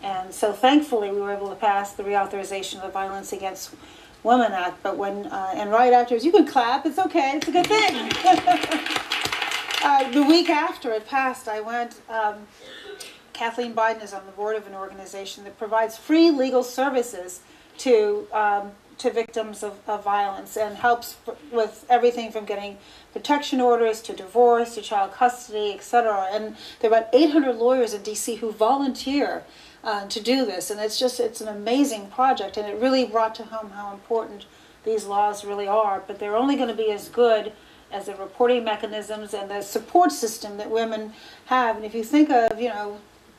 Speaker 2: And so thankfully we were able to pass the reauthorization of the Violence Against Women Act, but when, and right afterwards, you can clap, it's okay, it's a good thing. The week after it passed, I went, Kathleen Biden is on the board of an organization that provides free legal services to victims of violence and helps with everything from getting protection orders to divorce to child custody, etc. And there are about 800 lawyers in D.C. who volunteer to do this. And it's an amazing project, and it really brought to home how important these laws really are. But they're only going to be as good as the reporting mechanisms and the support system that women have. And if you think of,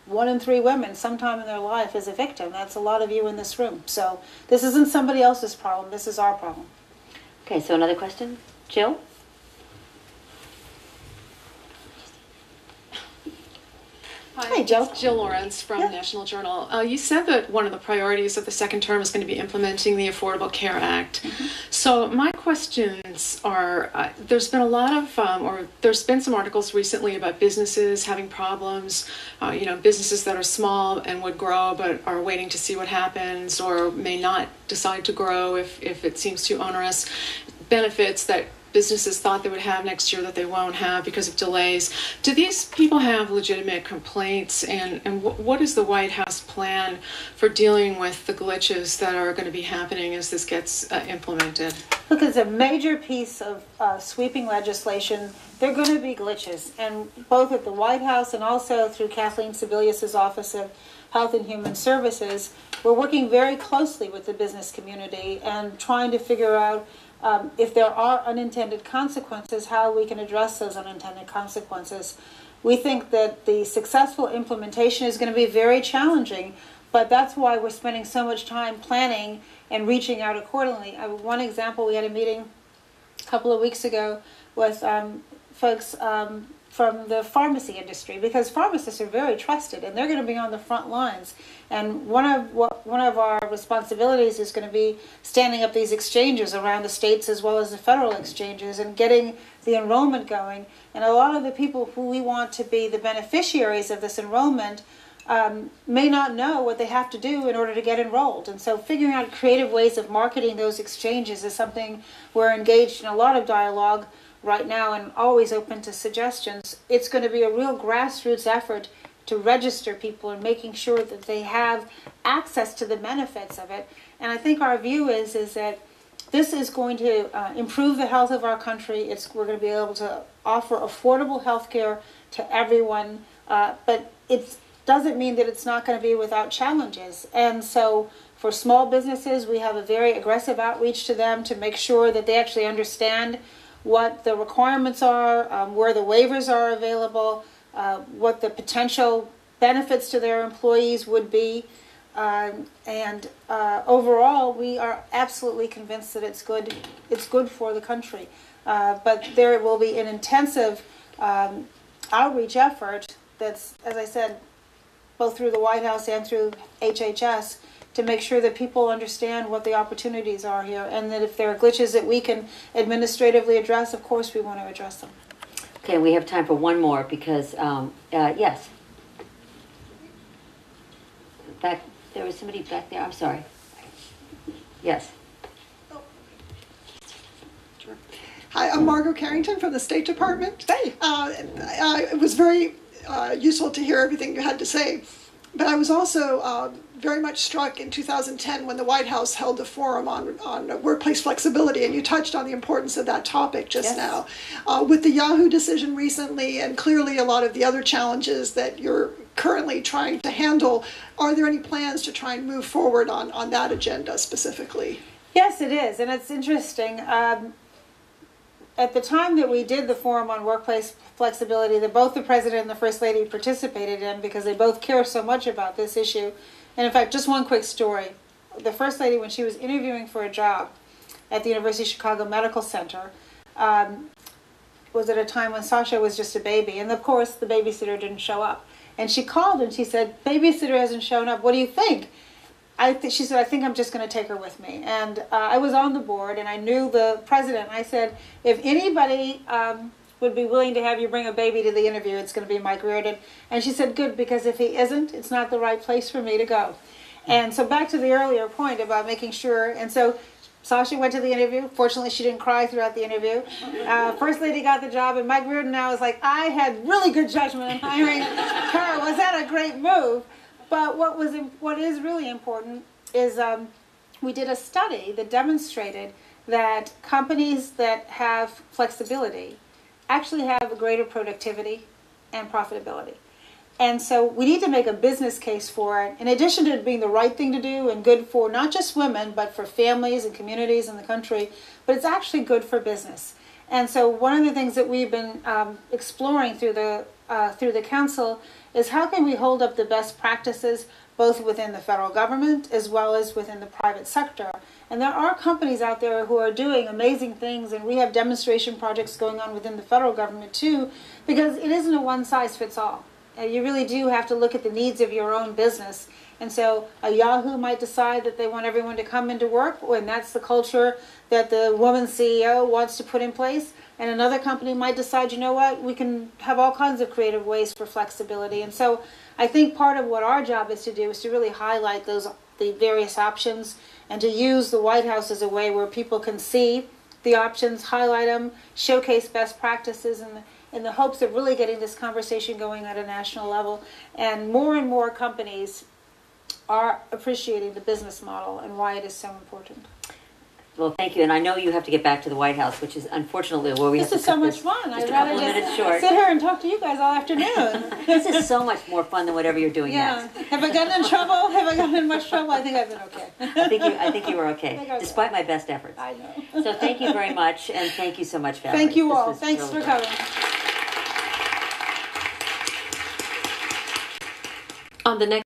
Speaker 2: 1 in 3 women sometime in their life is a victim, that's a lot of you in this room. So this isn't somebody else's problem, this is our problem.
Speaker 1: Okay, so another question? Jill?
Speaker 2: Hi, Jill.
Speaker 4: It's Jill Lawrence from National Journal. You said that one of the priorities of the second term is going to be implementing the Affordable Care Act. Mm-hmm. So my questions are, there's been a lot of, there's been some articles recently about businesses having problems, businesses that are small and would grow but are waiting to see what happens or may not decide to grow if it seems too onerous, benefits that businesses thought they would have next year that they won't have because of delays. Do these people have legitimate complaints, and what is the White House plan for dealing with the glitches that are going to be happening as this gets implemented?
Speaker 2: Look, it's a major piece of sweeping legislation. There are going to be glitches, and both at the White House and also through Kathleen Sebelius's Office of Health and Human Services, we're working very closely with the business community and trying to figure out if there are unintended consequences, how we can address those unintended consequences. we think that the successful implementation is going to be very challenging, but that's why we're spending so much time planning and reaching out accordingly. One example, we had a meeting a couple of weeks ago with folks from the pharmacy industry, because pharmacists are very trusted and they're going to be on the front lines. And one of our responsibilities is going to be standing up these exchanges around the states as well as the federal exchanges and getting the enrollment going. And a lot of the people who we want to be the beneficiaries of this enrollment may not know what they have to do in order to get enrolled. And so figuring out creative ways of marketing those exchanges is something we're engaged in a lot of dialogue right now and always open to suggestions. It's going to be a real grassroots effort to register people and making sure that they have access to the benefits of it. And I think our view is that this is going to improve the health of our country. We're going to be able to offer affordable health care to everyone, but it doesn't mean that it's not going to be without challenges. And so for small businesses, we have a very aggressive outreach to them to make sure that they actually understand what the requirements are, where the waivers are available, what the potential benefits to their employees would be. And overall, we are absolutely convinced that it's good for the country. But there will be an intensive outreach effort that's, as I said, both through the White House and through HHS, to make sure that people understand what the opportunities are here, and that if there are glitches that we can administratively address, of course we want to address them.
Speaker 1: Okay, we have time for one more because, yes. There was somebody back there, I'm sorry. Yes.
Speaker 5: Sure. Hi, I'm Margot Carrington from the State Department.
Speaker 2: Hey.
Speaker 5: It was very useful to hear everything you had to say. But I was also very much struck in 2010 when the White House held a forum on workplace flexibility, and you touched on the importance of that topic just now. With the Yahoo decision recently, and clearly a lot of the other challenges that you're currently trying to handle, are there any plans to try and move forward on that agenda specifically?
Speaker 2: Yes, it is, and it's interesting. At the time that we did the Forum on Workplace Flexibility, that both the President and the First Lady participated in, because they both care so much about this issue. And in fact, just one quick story. The First Lady, when she was interviewing for a job at the University of Chicago Medical Center, was at a time when Sasha was just a baby. And of course, the babysitter didn't show up. And she called and she said, "Babysitter hasn't shown up. What do you think?" She said, "I think I'm just going to take her with me." And I was on the board, and I knew the president. I said, "If anybody would be willing to have you bring a baby to the interview, it's going to be Mike Reardon." And she said, "Good, because if he isn't, it's not the right place for me to go." And so back to the earlier point about making sure. And so Sasha went to the interview. Fortunately, she didn't cry throughout the interview. First Lady got the job, and Mike Reardon now is like, "I had really good judgment in hiring her. Was that a great move?" But what is really important is we did a study that demonstrated that companies that have flexibility actually have a greater productivity and profitability. And so we need to make a business case for it, in addition to it being the right thing to do and good for not just women, but for families and communities in the country, but it's actually good for business. And so one of the things that we've been exploring through the council is how can we hold up the best practices both within the federal government as well as within the private sector. And there are companies out there who are doing amazing things, and we have demonstration projects going on within the federal government too, because it isn't a one-size-fits-all. You really do have to look at the needs of your own business. And so a Yahoo might decide that they want everyone to come into work, and that's the culture that the woman CEO wants to put in place. And another company might decide, you know what, we can have all kinds of creative ways for flexibility. And so I think part of what our job is to do is to really highlight the various options, and to use the White House as a way where people can see the options, highlight them, showcase best practices, in the hopes of really getting this conversation going at a national level. And more companies are appreciating the business model and why it is so important.
Speaker 1: Well, thank you. And I know you have to get back to the White House, which is unfortunately where we have to
Speaker 2: This is so much
Speaker 1: this
Speaker 2: fun.
Speaker 1: just
Speaker 2: I'd
Speaker 1: a
Speaker 2: rather
Speaker 1: couple of minutes short.
Speaker 2: sit here and talk to you guys all afternoon.
Speaker 1: This is so much more fun than whatever you're doing next.
Speaker 2: Have I gotten in trouble? Have I gotten in much trouble? I think I've been okay.
Speaker 1: I think you were okay, despite my best efforts.
Speaker 2: I know.
Speaker 1: So thank you very much, and thank you so much, Valerie.
Speaker 2: Thank you
Speaker 1: This
Speaker 2: all.
Speaker 1: was
Speaker 2: Thanks
Speaker 1: really
Speaker 2: for
Speaker 1: fun.
Speaker 2: coming.
Speaker 6: On the next